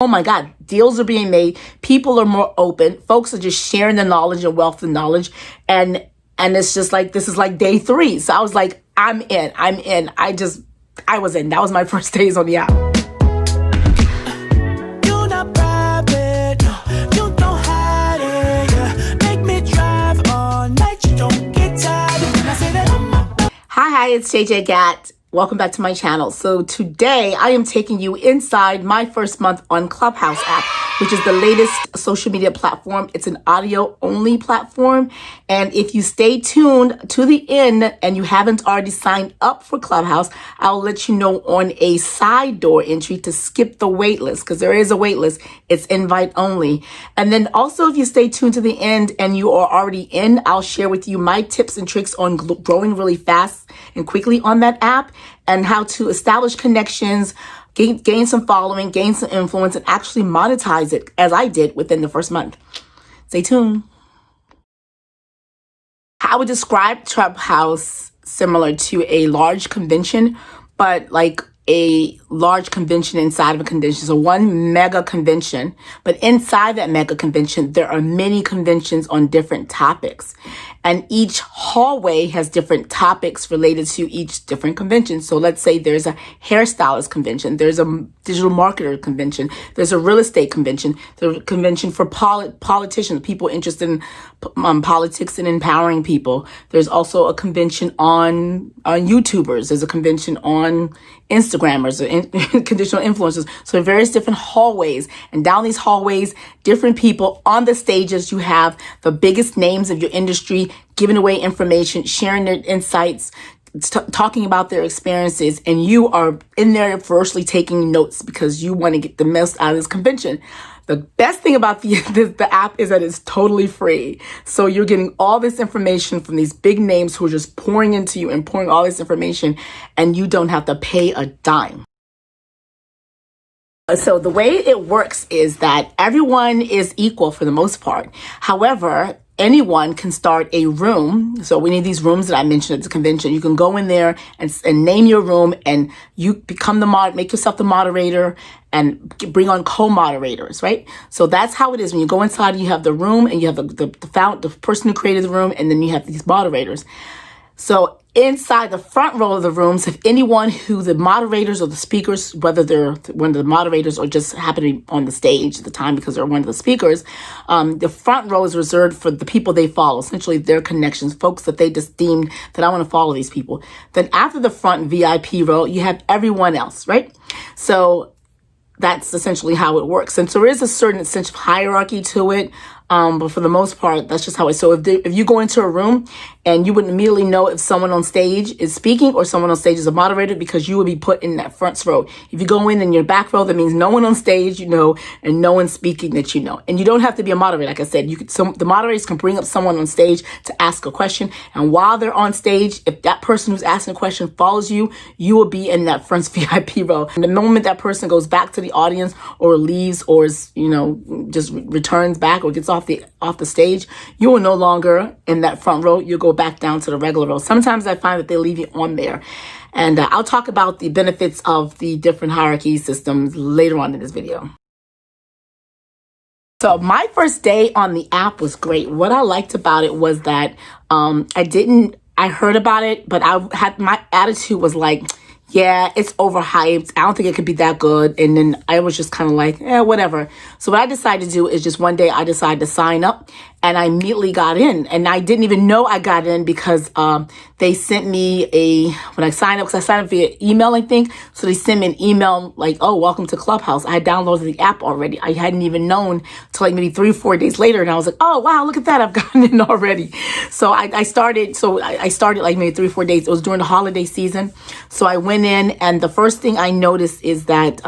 Oh my God, deals are being made. People are more open. Folks are just sharing the knowledge and wealth of knowledge. And it's just like, this is like day 3. So I was like, I'm in. I was in. That was my first days on the app. Hi, it's JJ Gat. Welcome back to my channel. So today I am taking you inside my first month on Clubhouse app, which is the latest social media platform. It's an audio only platform. And if you stay tuned to the end and you haven't already signed up for Clubhouse, I'll let you know on a side door entry to skip the wait list, because there is a wait list. It's invite only. And then also, if you stay tuned to the end and you are already in, I'll share with you my tips and tricks on growing really fast and quickly on that app, and how to establish connections, gain some following, gain some influence, and actually monetize it, as I did within the first month. Stay tuned. I would describe Clubhouse similar to a large convention, but like a large convention inside of a convention. So one mega convention, but inside that mega convention, there are many conventions on different topics. And each hallway has different topics related to each different convention. So let's say there's a hairstylist convention, there's a digital marketer convention, there's a real estate convention, there's a convention for politicians, people interested in politics and empowering people. There's also a convention on YouTubers. There's a convention on Instagrammers, conditional influencers. So various different hallways, and down these hallways, different people on the stages. You have the biggest names of your industry giving away information, sharing their insights, talking about their experiences, and you are in there firstly taking notes because you want to get the most out of this convention. The best thing about the app is that it's totally free. So you're getting all this information from these big names who are just pouring into you and pouring all this information, and you don't have to pay a dime. So the way it works is that everyone is equal for the most part. However, anyone can start a room. So we need these rooms that I mentioned at the convention. You can go in there and name your room, and you become make yourself the moderator and bring on co-moderators, right? So that's how it is. When you go inside, you have the room, and you have the person who created the room, and then you have these moderators. So inside the front row of the rooms, if anyone who the moderators or the speakers, whether they're one of the moderators or just happen to be on the stage at the time because they're one of the speakers, the front row is reserved for the people they follow, essentially their connections, folks that they just deemed that I want to follow these people. Then after the front VIP row, you have everyone else, right? So that's essentially how it works. And so there is a certain sense of hierarchy to it. But for the most part, that's just how it is. So if you go into a room and you wouldn't immediately know if someone on stage is speaking or someone on stage is a moderator, because you would be put in that front row. If you go in your back row, that means no one on stage, and no one speaking that you know. And you don't have to be a moderator. Like I said, the moderators can bring up someone on stage to ask a question. And while they're on stage, if that person who's asking a question follows you, you will be in that front VIP row. And the moment that person goes back to the audience or leaves or is, just returns back or gets off the stage, you are no longer in that front row. You'll go back down to the regular row. Sometimes I find that they leave you on there. And I'll talk about the benefits of the different hierarchy systems later on in this video. So my first day on the app was great. What I liked about it was that I heard about it, but my attitude was like, yeah, it's overhyped. I don't think it could be that good. And then I was just kind of like, whatever. So what I decided to do is just one day I decided to sign up, and I immediately got in. And I didn't even know I got in because they sent me when I signed up, because I signed up via email, I think. So they sent me an email like, oh, welcome to Clubhouse. I had downloaded the app already. I hadn't even known till like maybe 3 or 4 days later. And I was like, oh, wow, look at that. I've gotten in already. So I started like maybe 3 or 4 days. It was during the holiday season. So I went in, and the first thing I noticed is that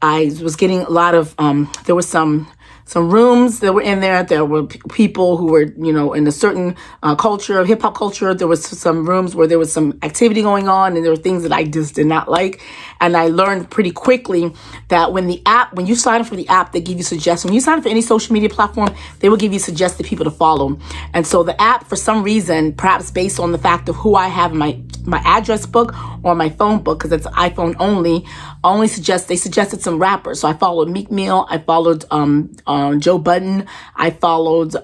I was getting a lot of, there was some rooms that were in there. There were people who were, in a certain culture, hip hop culture. There was some rooms where there was some activity going on, and there were things that I just did not like. And I learned pretty quickly that when you sign up for the app, they give you suggestions. When you sign up for any social media platform, they will give you suggested people to follow. And so the app, for some reason, perhaps based on the fact of who I have in my address book or my phone book, because it's iPhone only, they suggested some rappers. So I followed Meek Mill, I followed Joe Budden, I followed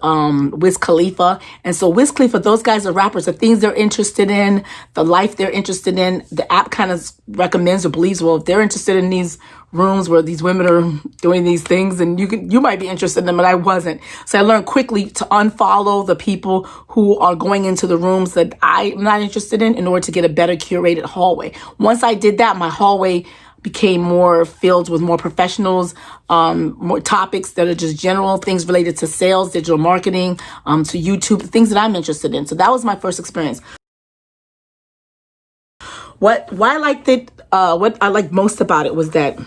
Wiz Khalifa. And so Wiz Khalifa, those guys are rappers. The things they're interested in, the life they're interested in, the app kind of recommends or believes, well, if they're interested in these rooms where these women are doing these things, and you might be interested in them, but I wasn't. So I learned quickly to unfollow the people who are going into the rooms that I'm not interested in order to get a better curated hallway. Once I did that, my hallway became more filled with more professionals, more topics that are just general things related to sales, digital marketing, to YouTube, things that I'm interested in. So that was my first experience. What I liked most about it was that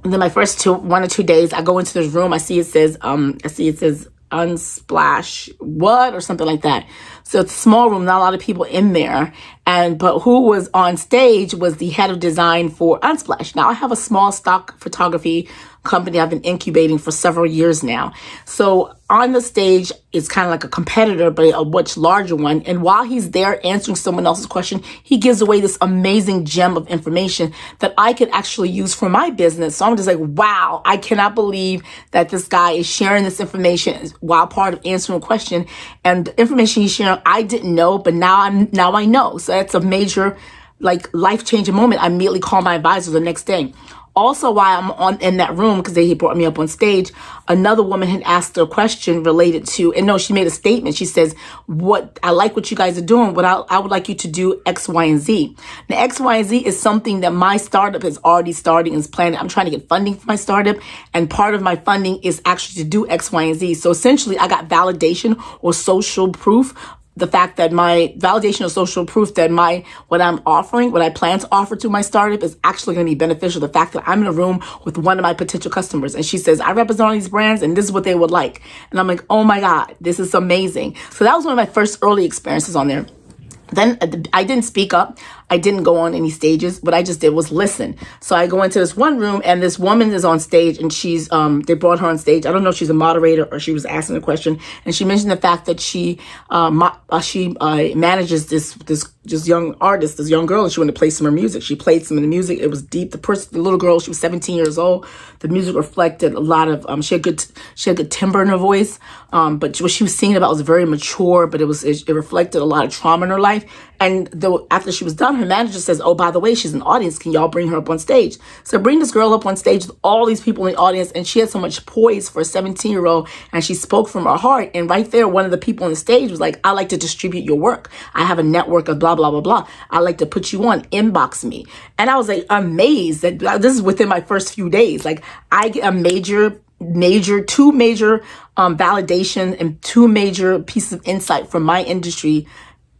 and then my first 1 or 2 days, I go into this room. I see it says Unsplash what or something like that. So it's a small room, not a lot of people in there. But who was on stage was the head of design for Unsplash. Now I have a small stock photography company I've been incubating for several years now. So on the stage is kind of like a competitor, but a much larger one. And while he's there answering someone else's question, he gives away this amazing gem of information that I could actually use for my business. So I'm just like, wow, I cannot believe that this guy is sharing this information while part of answering a question. And the information he's sharing, I didn't know, but now I know. So that's a major, like, life-changing moment. I immediately call my advisor the next day. Also, while I'm in that room, because he brought me up on stage, another woman had asked her a question related to, and no, she made a statement. She says, I like what you guys are doing, but I would like you to do X, Y, and Z. Now, X, Y, and Z is something that my startup is already starting and is planning. I'm trying to get funding for my startup, and part of my funding is actually to do X, Y, and Z. So essentially, I got validation or social proof, the fact that my validation of social proof that what I'm offering, what I plan to offer to my startup is actually going to be beneficial. The fact that I'm in a room with one of my potential customers and she says, I represent all these brands and this is what they would like. And I'm like, oh my God, this is amazing. So that was one of my first early experiences on there. Then I didn't speak up. I didn't go on any stages. What I just did was listen. So I go into this one room and this woman is on stage and they brought her on stage. I don't know if she's a moderator or she was asking a question. And she mentioned the fact that she manages this young artist, this young girl, and she wanted to play some of her music. She played some of the music. It was deep. The little girl, she was 17 years old. The music reflected a lot of, she had good timbre in her voice. But what she was singing about was very mature, but it reflected a lot of trauma in her life. And after she was done, her manager says, oh, by the way, she's an audience. Can y'all bring her up on stage? So bring this girl up on stage with all these people in the audience. And she had so much poise for a 17-year-old. And she spoke from her heart. And right there, one of the people on the stage was like, I like to distribute your work. I have a network of blah, blah, blah, blah. I like to put you on. Inbox me. And I was like amazed that this is within my first few days. Like I get a two major validation and two major pieces of insight from my industry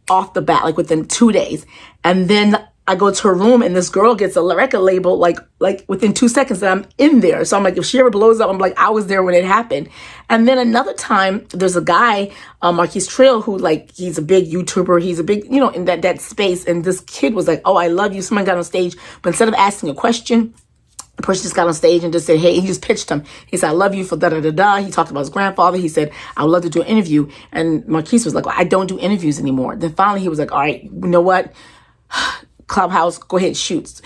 off the bat, like within 2 days. And then I go to her room and this girl gets a record label like within 2 seconds that I'm in there. So I'm like, if she ever blows up, I'm like, I was there when it happened. And then another time there's a guy, Marquise Trail, who he's a big YouTuber. He's a big, in that space. And this kid was like, oh, I love you. Someone got on stage, but instead of asking a question, the person just got on stage and just said, hey, he just pitched him. He said, I love you for da-da-da-da. He talked about his grandfather. He said, I would love to do an interview. And Marquise was like, well, I don't do interviews anymore. Then finally he was like, all right, you know what? Clubhouse, go ahead, shoot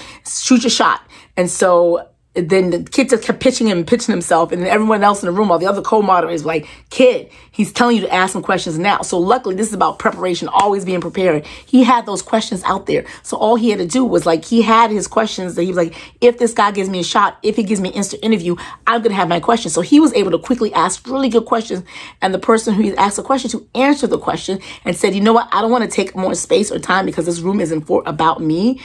your shot. And so then the kid just kept pitching himself. And then everyone else in the room, all the other co-moderators were like, kid, he's telling you to ask some questions now. So luckily, this is about preparation, always being prepared. He had those questions out there. So all he had to do was he had his questions that he was like, if this guy gives me a shot, if he gives me an instant interview, I'm going to have my questions. So he was able to quickly ask really good questions. And the person who he asked the question to answered the question and said, you know what? I don't want to take more space or time because this room isn't about me.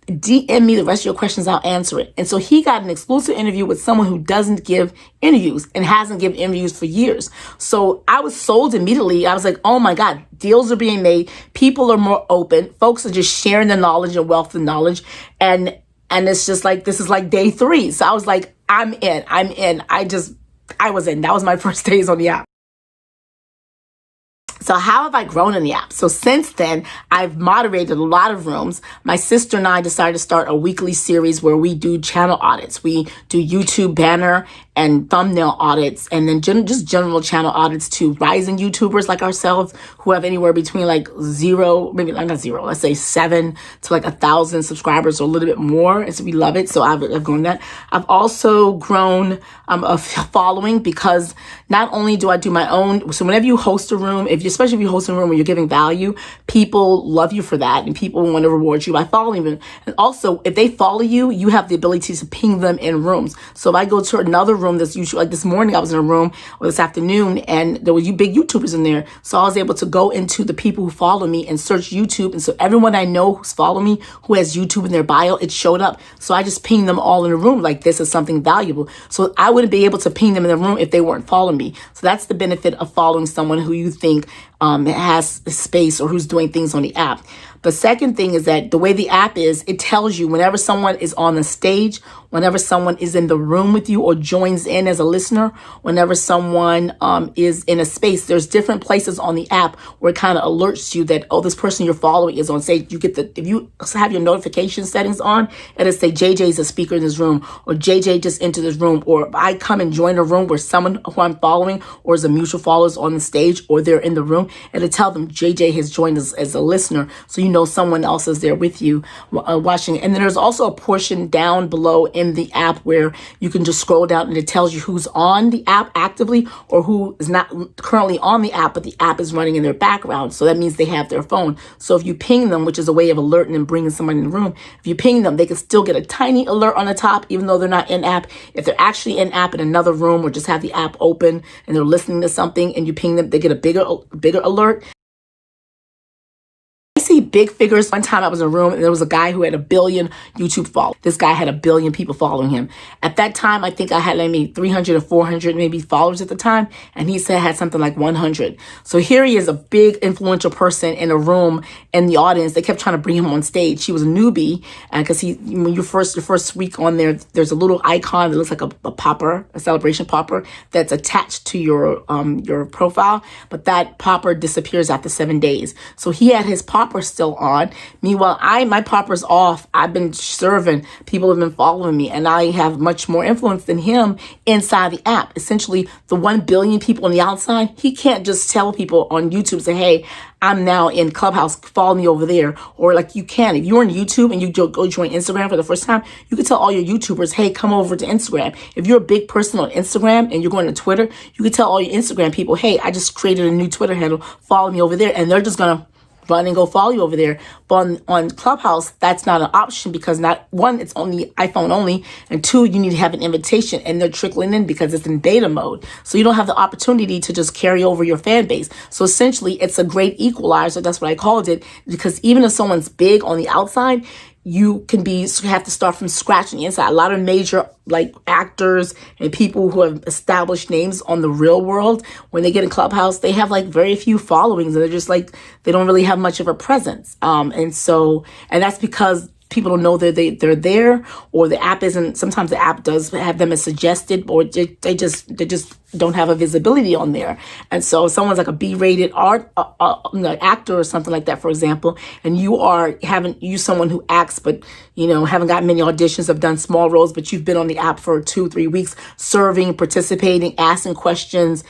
DM me the rest of your questions, I'll answer it. And so he got an exclusive interview with someone who doesn't give interviews and hasn't given interviews for years. So I was sold immediately. I was like, oh my God, deals are being made. People are more open. Folks are just sharing the knowledge and wealth of knowledge. And it's just like, this is like day 3. So I was like, I'm in. I was in. That was my first days on the app. So how have I grown in the app? So since then, I've moderated a lot of rooms. My sister and I decided to start a weekly series where we do channel audits. We do YouTube banner and thumbnail audits, and then just general channel audits to rising YouTubers like ourselves who have anywhere between like zero, maybe not zero, let's say 7 to like 1,000 subscribers or a little bit more. And so we love it. So I've grown that. I've also grown a following because not only do I do my own, so whenever you host a room, especially if you host a room where you're giving value, people love you for that and people want to reward you by following you. And also, if they follow you, you have the ability to ping them in rooms. So if I go to another room that's usually, like this morning I was in a room or this afternoon and there were big YouTubers in there. So I was able to go into the people who follow me and search YouTube. And so everyone I know who's following me, who has YouTube in their bio, it showed up. So I just pinged them all in a room like this is something valuable. So I wouldn't be able to ping them in the room if they weren't following me. So that's the benefit of following someone who you think has space or who's doing things on the app. The second thing is that the way the app is, it tells you whenever someone is on the stage, whenever someone is in the room with you or joins in as a listener, whenever someone is in a space, there's different places on the app where it kind of alerts you that, oh, this person you're following is on stage. You get if you have your notification settings on, it'll say JJ is a speaker in this room, or JJ just entered this room, or if I come and join a room where someone who I'm following or is a mutual follower is on the stage or they're in the room, it'll tell them JJ has joined us as a listener. So you know someone else is there with you watching. And then there's also a portion down below in the app where you can just scroll down and it tells you who's on the app actively or who is not currently on the app, but the app is running in their background. So that means they have their phone. So if you ping them, which is a way of alerting and bringing somebody in the room, if you ping them, they can still get a tiny alert on the top, even though they're not in app. If they're actually in app in another room or just have the app open and they're listening to something and you ping them, they get a bigger alert. See big figures. One time I was in a room and there was a guy who had 1 billion YouTube followers. This guy had 1 billion people following him. At that time, I think I had maybe 300 or 400 maybe followers at the time. And he said had something like 100. So here he is, a big influential person in a room in the audience. They kept trying to bring him on stage. He was a newbie because when your first week on there, there's a little icon that looks like a popper, a celebration popper that's attached to your profile. But that popper disappears after 7 days. So he had his popper still on. Meanwhile, my popper's off. I've been serving. People have been following me, and I have much more influence than him inside the app. Essentially, the 1 billion people on the outside, he can't just tell people on YouTube, say, hey, I'm now in Clubhouse, follow me over there. Or like you can, if you're on YouTube and you go join Instagram for the first time, you can tell all your YouTubers, hey, come over to Instagram. If you're a big person on Instagram and you're going to Twitter, you can tell all your Instagram people, hey, I just created a new Twitter handle, follow me over there. And they're just going to run and go follow you over there. But on Clubhouse, that's not an option because not one, it's only iPhone only, and 2, you need to have an invitation and they're trickling in because it's in beta mode. So you don't have the opportunity to just carry over your fan base. So essentially, it's a great equalizer. That's what I called it, because even if someone's big on the outside, you have to start from scratch on the inside. A lot of major like actors and people who have established names on the real world, when they get in Clubhouse, they have like very few followings and they're just like, they don't really have much of a presence. And that's because people don't know that they're there, or the app isn't, sometimes the app does have them as suggested, or they just don't have a visibility on there. And so if someone's like a B-rated actor or something like that, for example, and you someone who acts, but haven't got many auditions, have done small roles, but you've been on the app for 2-3 weeks, serving, participating, asking questions,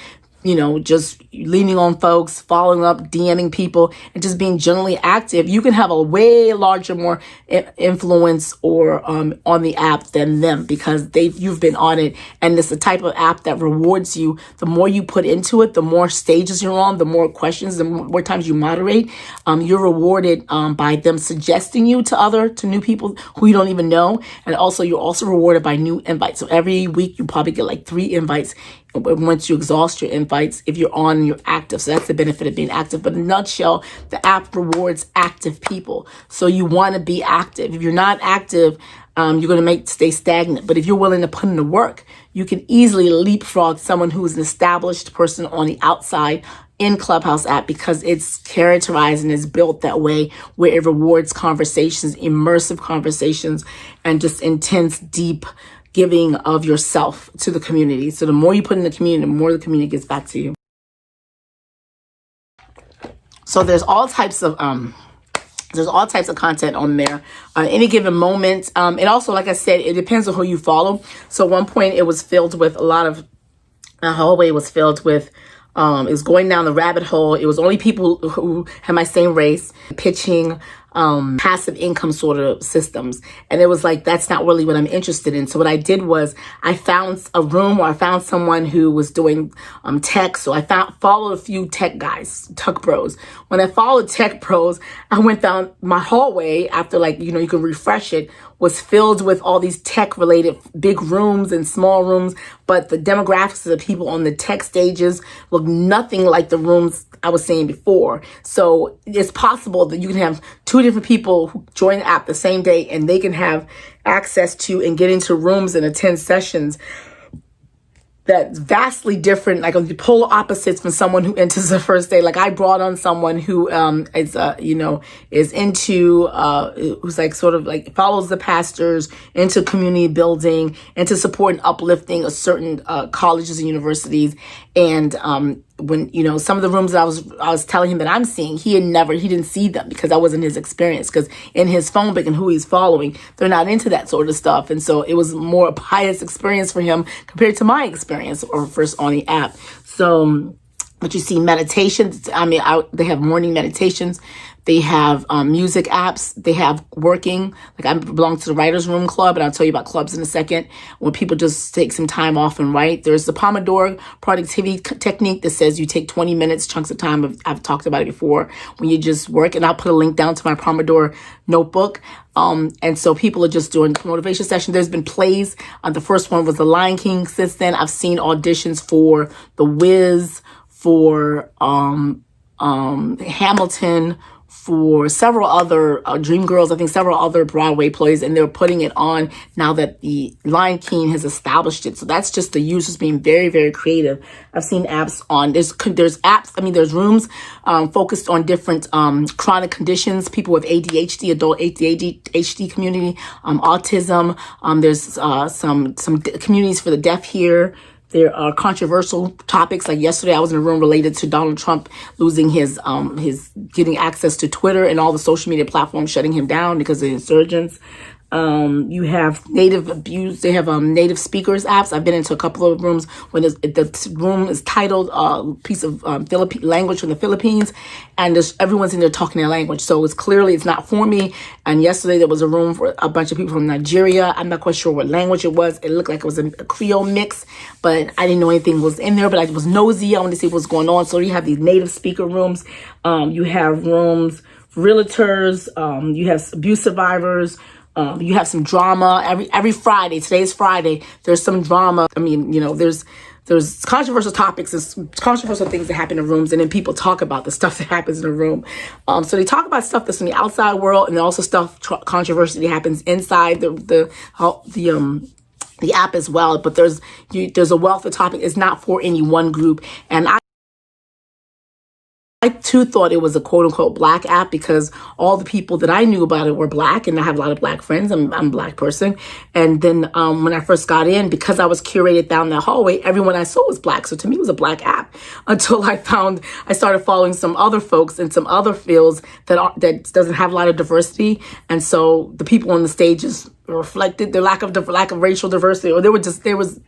just leaning on folks, following up, DMing people, and just being generally active, you can have a way larger, more influence or on the app than them, because you've been on it. And it's the type of app that rewards you. The more you put into it, the more stages you're on, the more questions, the more times you moderate, you're rewarded by them suggesting you to new people who you don't even know. And also, you're also rewarded by new invites. So every week you probably get like 3 invites once you exhaust your invites, if you're on and you're active. So that's the benefit of being active. But in a nutshell, the app rewards active people. So you want to be active. If you're not active, you're going to stay stagnant. But if you're willing to put in the work, you can easily leapfrog someone who's an established person on the outside in Clubhouse app, because it's characterized and is built that way, where it rewards conversations, immersive conversations, and just intense, deep giving of yourself to the community. So the more you put in the community, the more the community gives back to you. So there's all types of content on there. Any given moment. And also, like I said, it depends on who you follow. So at one point, it was filled with a lot of, the hallway was filled with, it was going down the rabbit hole. It was only people who had my same race pitching passive income sort of systems. And it was like, that's not really what I'm interested in. So what I did was I found a room, or I found someone who was doing tech. So I followed a few tech guys, tech bros. When I followed tech bros, I went down my hallway after, like, you know, you can refresh it, was filled with all these tech related big rooms and small rooms. But the demographics of the people on the tech stages look nothing like the rooms I was saying before. So it's possible that you can have two different people who join the app the same day, and they can have access to and get into rooms and attend sessions that's vastly different, like on the polar opposites from someone who enters the first day. Like I brought on someone who is into who's like sort of like follows the pastors, into community building, into support and uplifting a certain colleges and universities. And when, you know, some of the rooms that I was telling him that I'm seeing, he didn't see them because that wasn't his experience. Because in his phone book and who he's following, they're not into that sort of stuff. And so it was more a pious experience for him compared to my experience or first on the app. So, but you see meditations. I mean, they have morning meditations. They have music apps. They have working. Like I belong to the Writers Room Club, and I'll tell you about clubs in a second, where people just take some time off and write. There's the Pomodoro productivity technique that says you take 20 minutes, chunks of time. I've talked about it before, when you just work. And I'll put a link down to my Pomodoro notebook. And so people are just doing motivation session. There's been plays. The first one was The Lion King. Since then, I've seen auditions for The Wiz, for Hamilton, for several other Dreamgirls, I think several other Broadway plays, and they're putting it on now that the Lion King has established it. So that's just the users being very, very creative. I've seen apps on, there's apps, I mean, there's rooms focused on different chronic conditions, people with ADHD, adult ADHD community, autism. There's some communities for the deaf here. There are controversial topics. Like yesterday, I was in a room related to Donald Trump losing his getting access to Twitter and all the social media platforms shutting him down because of the insurgents. You have native abuse. They have native speakers apps. I've been into a couple of rooms when the room is titled piece of Philippine language from the Philippines, and everyone's in there talking their language. So it's not for me. And yesterday there was a room for a bunch of people from Nigeria. I'm not quite sure what language it was. It looked like it was a Creole mix, but I didn't know anything was in there. But I was nosy. I wanted to see what's going on. So you have these native speaker rooms. You have rooms for realtors. You have abuse survivors. You have some drama every Friday. Today's Friday. There's some drama. I mean, you know, there's controversial topics, there's controversial things that happen in rooms, and then people talk about the stuff that happens in a room. So they talk about stuff that's in the outside world, and then also stuff controversy that happens inside the app as well. But there's a wealth of topics. It's not for any one group, and I too thought it was a quote unquote black app because all the people that I knew about it were black, and I have a lot of black friends. I'm a black person. And then when I first got in, because I was curated down that hallway, everyone I saw was black. So to me, it was a black app until I started following some other folks in some other fields that doesn't have a lot of diversity. And so the people on the stages reflected their lack of racial diversity, or there was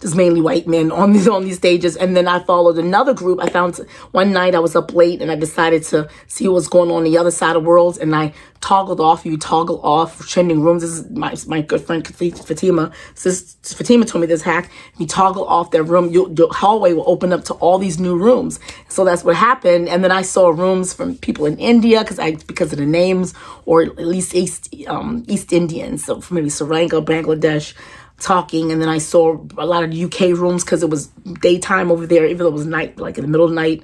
just mainly white men on these stages. And then I followed another group. I found one night I was up late and I decided to see what was going on the other side of the world, and I toggle off trending rooms. This is my good friend Fatima. Fatima told me this hack. You toggle off that room, your hallway will open up to all these new rooms. So that's what happened. And then I saw rooms from people in India because of the names, or at least East Indians, so from maybe Sri Lanka, Bangladesh, talking. And then I saw a lot of UK rooms because it was daytime over there, even though it was night, like in the middle of the night.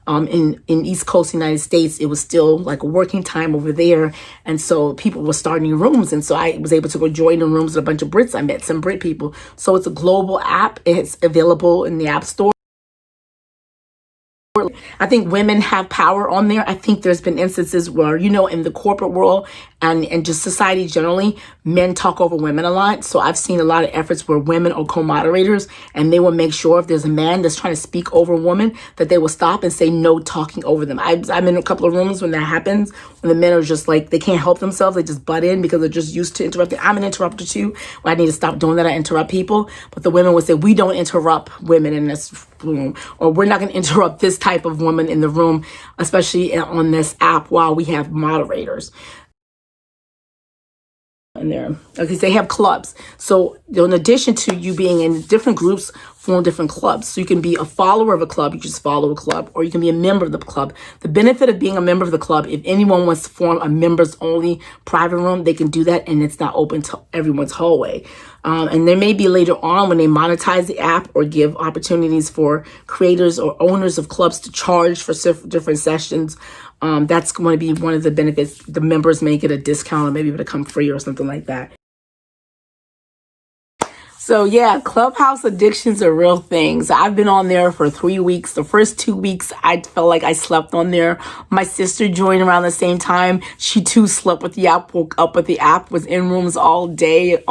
In East Coast United States, it was still like a working time over there. And so people were starting rooms. And so I was able to go join in rooms with a bunch of Brits. I met some Brit people. So it's a global app. It's available in the App Store. I think women have power on there. I think there's been instances where, in the corporate world and just society generally, men talk over women a lot. So I've seen a lot of efforts where women are co-moderators, and they will make sure if there's a man that's trying to speak over a woman, that they will stop and say no talking over them. I'm in a couple of rooms when that happens, when the men are just like, they can't help themselves. They just butt in because they're just used to interrupting. I'm an interrupter too. I need to stop doing that. I interrupt people. But the women would say, we don't interrupt women in this room, or we're not going to interrupt this type of woman in the room, especially on this app while we have moderators. And there, okay, they have clubs. So in addition to you being in different groups, form different clubs. So you can be a follower of a club, you just follow a club, or you can be a member of the club. The benefit of being a member of the club, if anyone wants to form a members only private room, they can do that, and it's not open to everyone's hallway. And there may be later on when they monetize the app or give opportunities for creators or owners of clubs to charge for different sessions. That's going to be one of the benefits. The members may get a discount or maybe become free or something like that. So yeah, Clubhouse addiction's a real thing. So I've been on there for 3 weeks. The first 2 weeks, I felt like I slept on there. My sister joined around the same time. She too slept with the app, woke up with the app, was in rooms all day,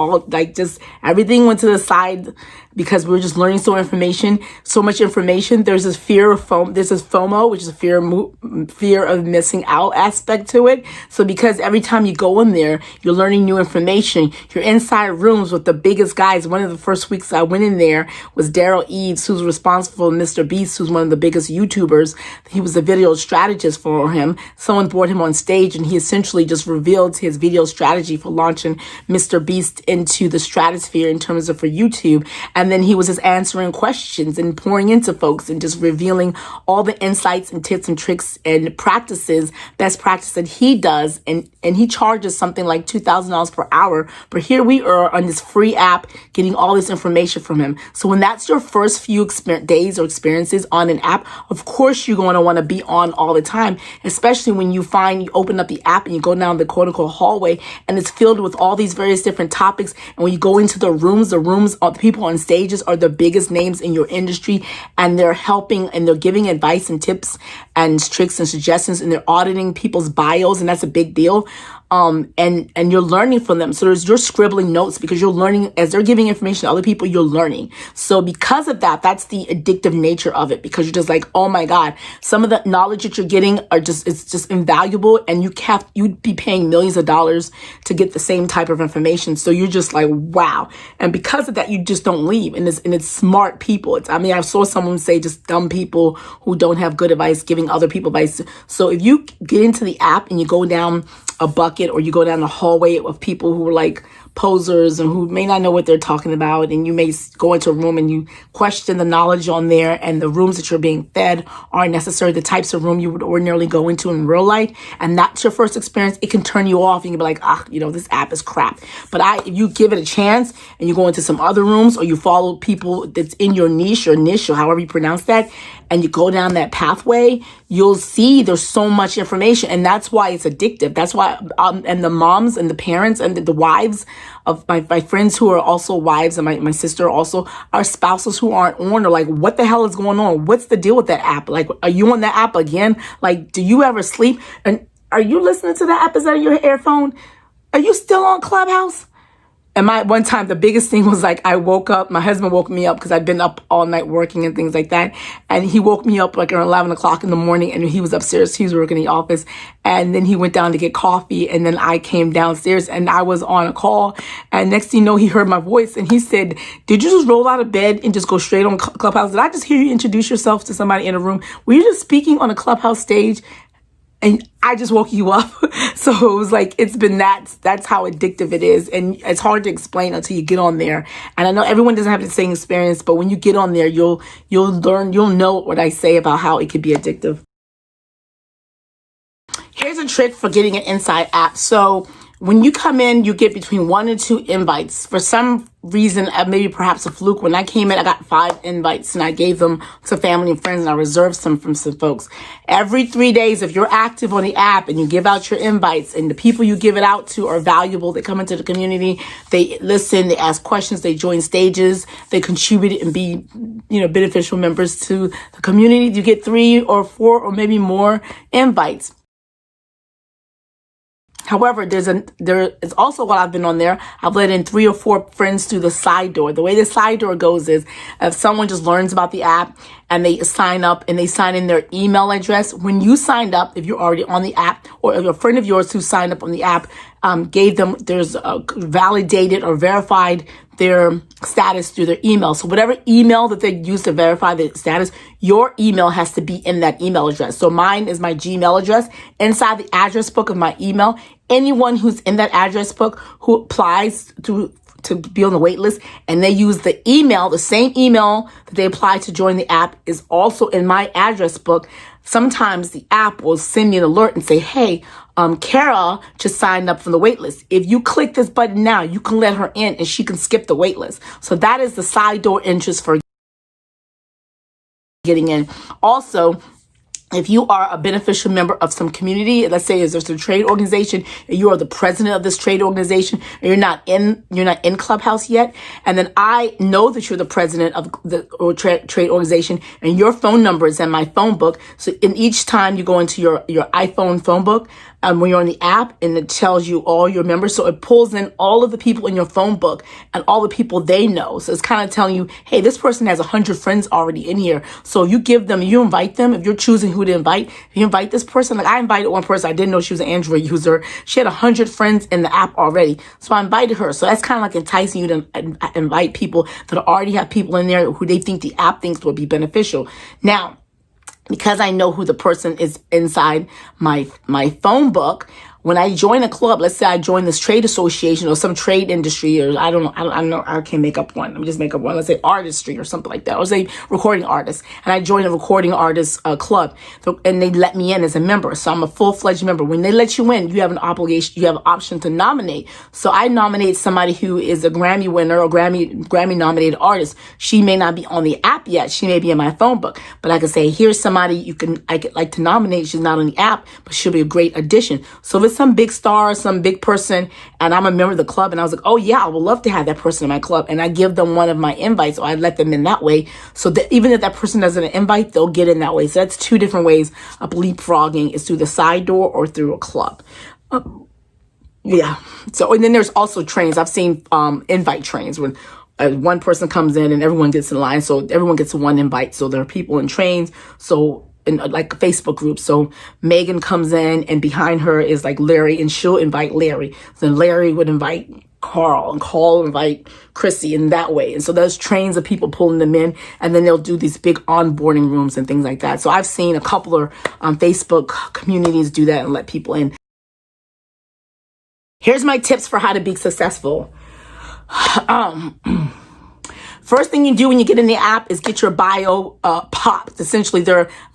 just everything went to the side because we were just learning so much information. There's this fear of FOMO. There's this FOMO, which is fear of missing out aspect to it. So because every time you go in there, you're learning new information. You're inside rooms with the biggest guys. One of the first weeks I went in there was Daryl Eves, who's responsible for Mr. Beast, who's one of the biggest YouTubers. He was a video strategist for him. Someone brought him on stage, and he essentially just revealed his video strategy for launching Mr. Beast into the stratosphere in terms of for YouTube. And then he was just answering questions and pouring into folks and just revealing all the insights and tips and tricks and best practice that he does. And he charges something like $2,000 per hour. But here we are on this free app getting all this information from him. So when that's your first few days or experiences on an app, of course you're going to want to be on all the time, especially when you open up the app and you go down the quote unquote hallway and it's filled with all these various different topics. And when you go into the rooms of the people on stages are the biggest names in your industry, and they're helping and they're giving advice and tips and tricks and suggestions, and they're auditing people's bios, and that's a big deal. And you're learning from them. So you're scribbling notes because you're learning as they're giving information to other people, you're learning. So because of that, that's the addictive nature of it, because you're just like, oh my God, some of the knowledge that you're getting it's just invaluable, and you'd be paying millions of dollars to get the same type of information. So you're just like, wow. And because of that, you just don't leave. And it's smart people. I saw someone say just dumb people who don't have good advice giving other people advice. So if you get into the app and you go down a bucket, or you go down the hallway of people who are like posers and who may not know what they're talking about, and you may go into a room and you question the knowledge on there, and the rooms that you're being fed aren't necessarily the types of room you would ordinarily go into in real life, and that's your first experience, it can turn you off. You can be like, this app is crap. But if you give it a chance and you go into some other rooms, or you follow people that's in your niche, or however you pronounce that, and you go down that pathway, you'll see there's so much information. And that's why it's addictive. That's why, and the moms and the parents and the wives of my friends who are also wives, and my sister also, are spouses who aren't on, are like, what the hell is going on? What's the deal with that app? Like, are you on that app again? Like, do you ever sleep? And are you listening to the app? Is that your earphone? Are you still on Clubhouse? And one time, the biggest thing was like, I woke up, my husband woke me up because I'd been up all night working and things like that. And he woke me up like around 11 o'clock in the morning, and he was upstairs. He was working in the office. And then he went down to get coffee. And then I came downstairs and I was on a call. And next thing you know, he heard my voice and he said, did you just roll out of bed and just go straight on Clubhouse? Did I just hear you introduce yourself to somebody in a room? Were you just speaking on a Clubhouse stage? And I just woke you up. So it was like, that's how addictive it is. And it's hard to explain until you get on there. And I know everyone doesn't have the same experience, but when you get on there, you'll learn, you'll know what I say about how it could be addictive. Here's a trick for getting an inside app. So When you come in, you get between 1 and 2 invites. For some reason, maybe perhaps a fluke, when I came in, I got 5 invites and I gave them to family and friends and I reserved some from some folks. Every 3 days, if you're active on the app and you give out your invites and the people you give it out to are valuable, they come into the community, they listen, they ask questions, they join stages, they contribute and be, beneficial members to the community, you get 3 or 4 or maybe more invites. However, there is also, while I've been on there, I've let in 3 or 4 friends through the side door. The way the side door goes is if someone just learns about the app and they sign up and they sign in their email address, when you signed up, if you're already on the app, or if a friend of yours who signed up on the app there's validated or verified their status through their email. So whatever email that they use to verify the status, your email has to be in that email address. So mine is my Gmail address. Inside the address book of my email, anyone who's in that address book who applies to be on the wait list and they use the same email that they apply to join the app is also in my address book. Sometimes the app will send me an alert and say, hey, Kara just signed up for the wait list. If you click this button now, you can let her in and she can skip the wait list. So that is the side door entrance for getting in. Also, if you are a beneficial member of some community, let's say there's a trade organization, and you are the president of this trade organization, and you're not in Clubhouse yet, and then I know that you're the president of the trade organization, and your phone number is in my phone book. So in each time you go into your iPhone phone book, when you're on the app, and it tells you all your members. So it pulls in all of the people in your phone book and all the people they know. So it's kind of telling you, hey, this person has 100 friends already in here. So you invite them, if you're choosing who to invite, if you invite this person, like I invited one person, I didn't know she was an Android user. She had 100 friends in the app already. So I invited her. So that's kind of like enticing you to invite people that already have people in there who they think the app thinks will be beneficial. Now, because I know who the person is inside my phone book, when I join a club, let's say I join this trade association or some trade industry, or I don't know, I can't make up one. Let me just make up one. Let's say artistry or something like that, or say recording artist. And I join a recording artist club, and they let me in as a member. So I'm a full-fledged member. When they let you in, you have an obligation, you have an option to nominate. So I nominate somebody who is a Grammy winner or Grammy nominated artist. She may not be on the app yet. She may be in my phone book, but I can say, here's somebody I could like to nominate. She's not on the app, but she'll be a great addition. So if it's some big star, some big person, and I'm a member of the club, and I was like, oh yeah, I would love to have that person in my club, and I give them one of my invites, or I let them in that way, so that even if that person doesn't invite, they'll get in that way. So that's 2 different ways of leapfrogging, is through the side door or through a club. Yeah. So, and then there's also trains. I've seen invite trains when one person comes in and everyone gets in line, so everyone gets 1 invite. So there are people in trains, so in like Facebook groups. So Megan comes in and behind her is like Larry, and she'll invite Larry. Then Larry would invite Carl, and Carl invite Chrissy in that way. And so there's trains of people pulling them in, and then they'll do these big onboarding rooms and things like that. So I've seen a couple of Facebook communities do that and let people in. Here's my tips for how to be successful. First thing you do when you get in the app is get your bio popped. Essentially,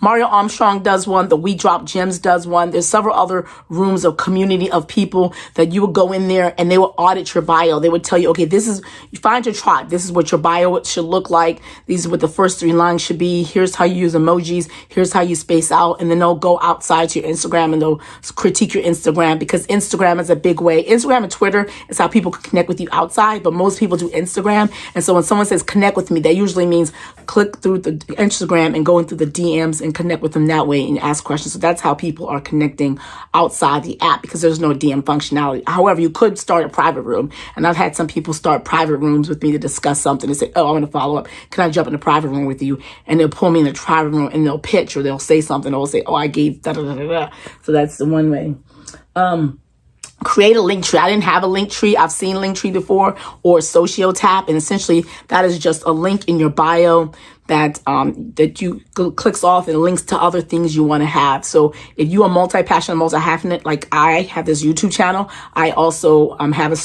Mario Armstrong does one. The We Drop Gems does one. There's several other rooms of community of people that you will go in there and they will audit your bio. They would tell you, okay, you find your tribe. This is what your bio should look like. These are what the first 3 lines should be. Here's how you use emojis. Here's how you space out. And then they'll go outside to your Instagram and they'll critique your Instagram, because Instagram is a big way. Instagram and Twitter is how people can connect with you outside, but most people do Instagram. And so when someone says connect with me, that usually means click through the Instagram and go into the DMs and connect with them that way and ask questions. So that's how people are connecting outside the app, because there's no DM functionality. However, you could start a private room, and I've had some people start private rooms with me to discuss something and say, oh, I want to follow up. Can I jump in a private room with you? And they'll pull me in the private room and they'll pitch, or they'll say something, or they'll say, oh, I gave da da da da da. So that's the one way. Create a link tree. I didn't have a link tree. I've seen link tree before, or Sociotap, and essentially that is just a link in your bio that you clicks off and links to other things you want to have. So if you are multi-passionate, multi-hyphenate, like I have this YouTube channel, I also have a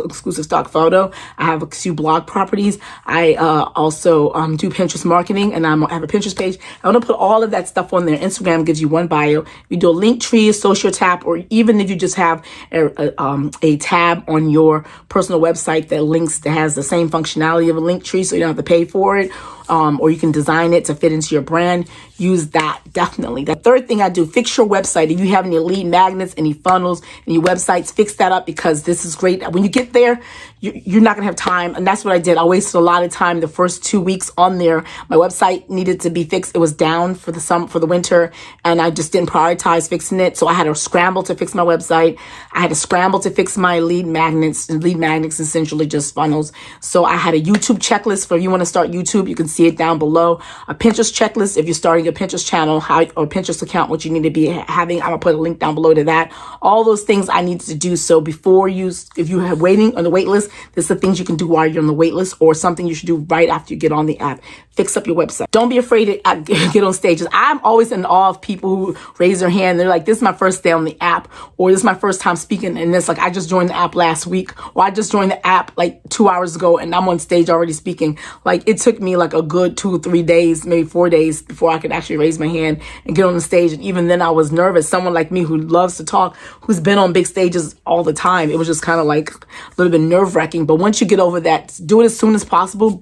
exclusive stock photo. I have a few blog properties. I also do Pinterest marketing, and I have a Pinterest page. I want to put all of that stuff on there. Instagram gives you one bio. If you do a link tree, a social tap, or even if you just have have a tab on your personal website that has the same functionality of a link tree, so you don't have to pay for it. Or you can design it to fit into your brand. Use that, definitely. The third thing I do, fix your website. If you have any lead magnets, any funnels, any websites, fix that up, because this is great. When you get there, you're not gonna have time. And that's what I did. I wasted a lot of time the first 2 weeks on there. My website needed to be fixed. It was down for the winter, and I just didn't prioritize fixing it. So I had to scramble to fix my website. I had to scramble to fix my lead magnets. And lead magnets essentially just funnels. So I had a YouTube checklist for if you want to start YouTube. You can see it down below. A Pinterest checklist if you're starting a Pinterest channel, or Pinterest account, what you need to be having. I'm gonna put a link down below to that. All those things I needed to do. So if you have waiting on the wait list, this is the things you can do while you're on the wait list, or something you should do right after you get on the app. Fix up your website. Don't be afraid to get on stages. I'm always in awe of people who raise their hand. They're like, this is my first day on the app, or this is my first time speaking. And it's like, I just joined the app last week, or I just joined the app like 2 hours ago and I'm on stage already speaking. Like, it took me like a good 2 or 3 days, maybe 4 days before I could actually raise my hand and get on the stage. And even then I was nervous. Someone like me who loves to talk, who's been on big stages all the time, it was just kind of like a little bit nerve-wracking. But once you get over that, do it as soon as possible.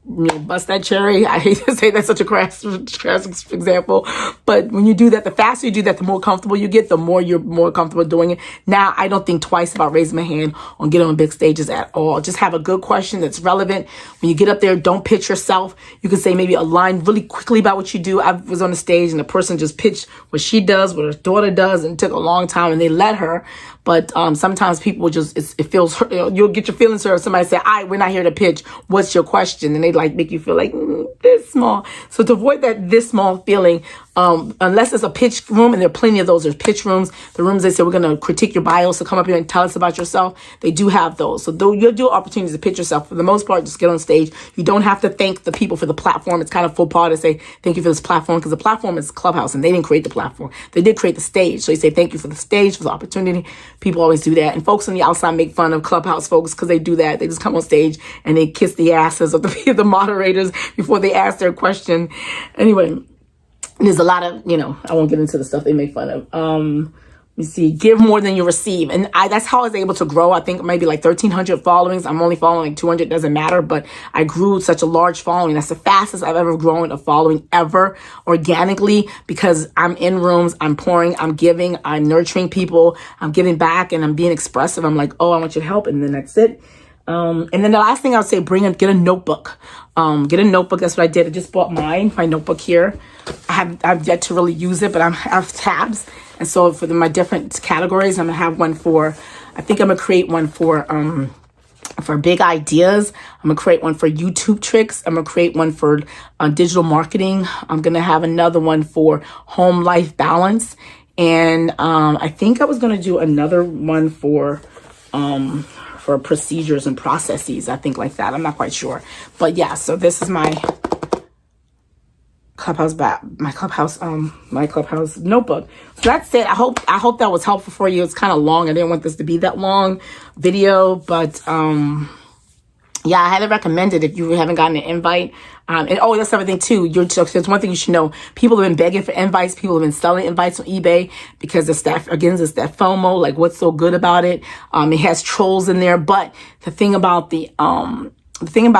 Bust that cherry. I hate to say that's such a crass example, but when you do that, the faster you do that, the more comfortable you get, the more you're more comfortable doing it. Now, I don't think twice about raising my hand on getting on big stages at all. Just have a good question that's relevant. When you get up there, don't pitch yourself. You can say maybe a line really quickly about what you do. I was on the stage and the person just pitched what she does, what her daughter does, and it took a long time, and they let her. But sometimes people just, it feels, you'll get your feelings hurt if somebody say, we're not here to pitch. What's your question? And they like make you feel like this small. So to avoid this small feeling, unless it's a pitch room, and there are plenty of those, there's pitch rooms, the rooms they say, we're going to critique your bio, so come up here and tell us about yourself. They do have those. So you'll do opportunities to pitch yourself. For the most part, just get on stage. You don't have to thank the people for the platform. It's kind of faux pas to say, thank you for this platform, because the platform is Clubhouse and they didn't create the platform. They did create the stage. So you say, thank you for the stage, for the opportunity. People always do that. And folks on the outside make fun of Clubhouse folks because they do that. They just come on stage and they kiss the asses of the moderators before they ask their question. Anyway, there's a lot of, I won't get into the stuff they make fun of. Let me see, give more than you receive. And that's how I was able to grow. I think maybe like 1,300 followings. I'm only following like 200, doesn't matter. But I grew such a large following. That's the fastest I've ever grown a following ever organically, because I'm in rooms, I'm pouring, I'm giving, I'm nurturing people, I'm giving back, and I'm being expressive. I'm like, I want you to help. And then that's it. And then the last thing I would say, get a notebook. Get a notebook. That's what I did. I just bought my notebook here. I've yet to really use it, but I have tabs. And so for my different categories, I'm gonna have one I think I'm gonna create one for big ideas. I'm gonna create one for YouTube tricks. I'm gonna create one for digital marketing. I'm gonna have another one for home life balance. And I think I was gonna do another one for procedures and processes. I think like that. I'm not quite sure. But yeah, so this is my Clubhouse notebook. So that's it. I hope that was helpful for you. It's kind of long. I didn't want this to be that long video, but yeah, I highly recommend it if you haven't gotten an invite. And that's the other thing too. There's one thing you should know. People have been begging for invites. People have been selling invites on eBay because it's that FOMO. Like, what's so good about it? It has trolls in there, but the thing about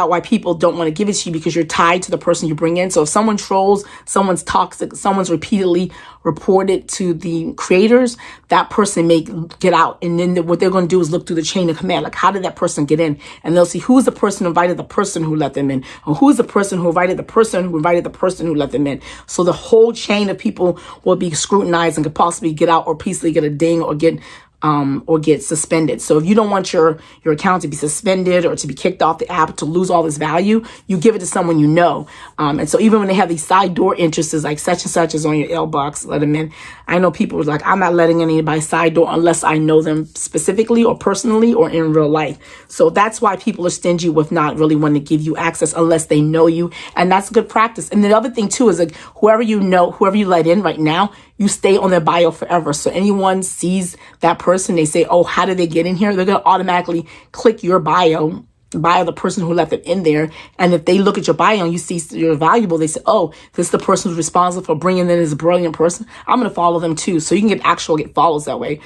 why people don't want to give it to you, because you're tied to the person you bring in. So if someone trolls, someone's toxic, someone's repeatedly reported to the creators, that person may get out. And then what they're going to do is look through the chain of command. Like, how did that person get in? And they'll see who's the person who invited the person who let them in, or who's the person who invited the person who invited the person who let them in. So the whole chain of people will be scrutinized and could possibly get out, or peacefully get a ding, or get suspended. So if you don't want your account to be suspended or to be kicked off the app, to lose all this value, you give it to someone you know. And so even when they have these side door interests, like such and such is on your mailbox, let them in. I know people are like, I'm not letting anybody side door unless I know them specifically or personally or in real life. So that's why people are stingy with not really wanting to give you access unless they know you. And that's good practice. And the other thing too is, like, whoever you let in right now, you stay on their bio forever. So anyone sees that person, they say, how did they get in here? They're going to automatically click your bio the person who left it in there. And if they look at your bio and you see you're valuable, they say, this is the person who's responsible for bringing in this brilliant person. I'm going to follow them too. So you can get follows that way.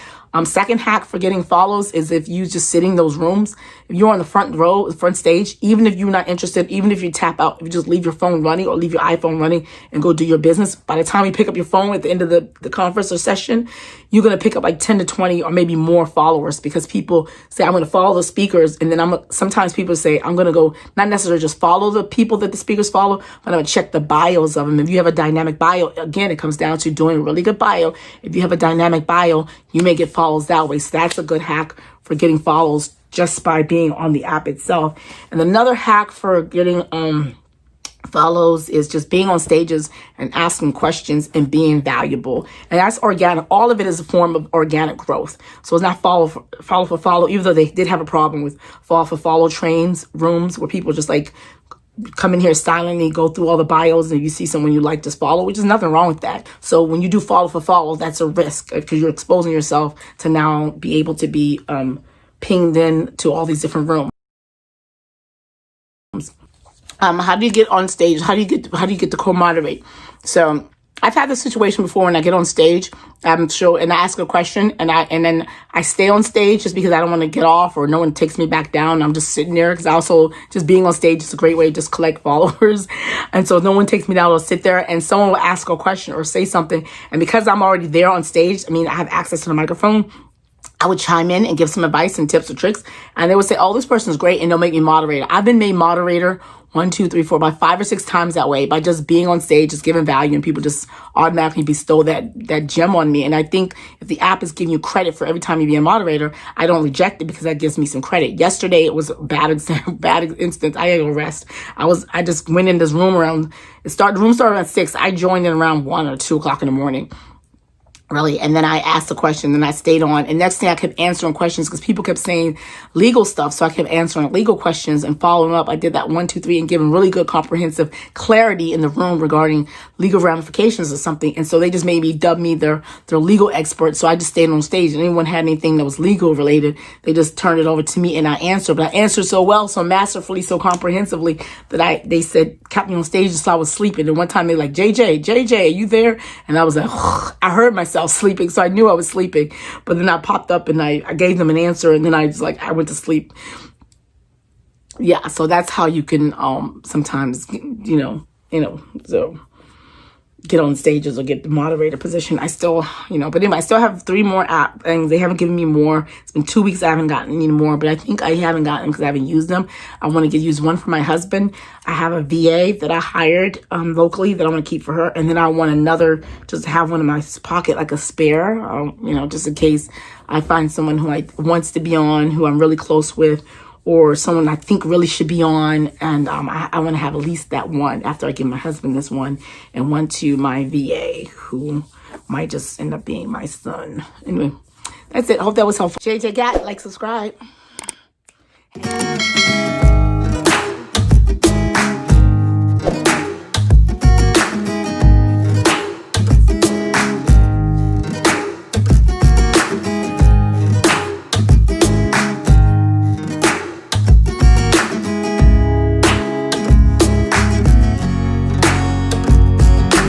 Second hack for getting follows is if you just sitting in those rooms, if you're on the front row, front stage, even if you're not interested, even if you tap out, if you just leave your phone running or leave your iPhone running and go do your business, by the time you pick up your phone at the end of the conference or session, you're going to pick up like 10 to 20 or maybe more followers, because people say, I'm going to follow the speakers. And then sometimes people say, I'm going to go, not necessarily just follow the people that the speakers follow, but I'm going to check the bios of them. If you have a dynamic bio, again, it comes down to doing a really good bio. If you have a dynamic bio, you may get follows that way. So that's a good hack for getting follows just by being on the app itself. And another hack for getting follows is just being on stages and asking questions and being valuable. And that's organic. All of it is a form of organic growth. So it's not follow for follow, even though they did have a problem with follow for follow trains, rooms where people just like come in here silently, go through all the bios, and you see someone you like, just follow, which is nothing wrong with that. So when you do follow for follow, that's a risk, because you're exposing yourself to now be able to be pinged in to all these different rooms. How do you get on stage? How do you get to co-moderate? So I've had this situation before when I get on stage, and I ask a question, and then I stay on stage just because I don't want to get off or no one takes me back down. I'm just sitting there, because also just being on stage is a great way to just collect followers. And so no one takes me down, I'll sit there and someone will ask a question or say something. And because I'm already there on stage, I have access to the microphone, I would chime in and give some advice and tips or tricks. And they would say, oh, this person's great. And they'll make me moderator. I've been made moderator 1, 2, 3, 4, about 5 or 6 times that way, by just being on stage, just giving value, and people just automatically bestow that gem on me. And I think if the app is giving you credit for every time you be a moderator, I don't reject it, because that gives me some credit. Yesterday, it was a bad instance. I had to rest. I just went in this room the room started around 6. I joined in around 1 or 2 o'clock in the morning. Really. And then I asked a question, and I stayed on. And next thing, I kept answering questions because people kept saying legal stuff. So I kept answering legal questions and following up. I did that 1, 2, 3 and giving really good comprehensive clarity in the room regarding legal ramifications or something. And so they just made me dub me their legal expert. So I just stayed on stage. And anyone had anything that was legal related, they just turned it over to me and I answered. But I answered so well, so masterfully, so comprehensively that they said, kept me on stage until I was sleeping. And one time they were like, JJ, are you there? And I was like, I heard myself sleeping, so I knew I was sleeping. But then I popped up and I gave them an answer, and then I went to sleep. Yeah, so that's how you can sometimes so get on stages or get the moderator position. I still, but anyway, I still have 3 more app things. They haven't given me more. It's been 2 weeks. I haven't gotten any more, but I think I haven't gotten them because I haven't used them. I want to use one for my husband. I have a VA that I hired locally that I want to keep for her. And then I want another, just to have one in my pocket, like a spare, just in case I find someone who wants to be on, who I'm really close with, or someone I think really should be on. And I want to have at least that one after I give my husband this one, and one to my VA, who might just end up being my son. Anyway, that's it. I hope that was helpful. JJ Gat, subscribe.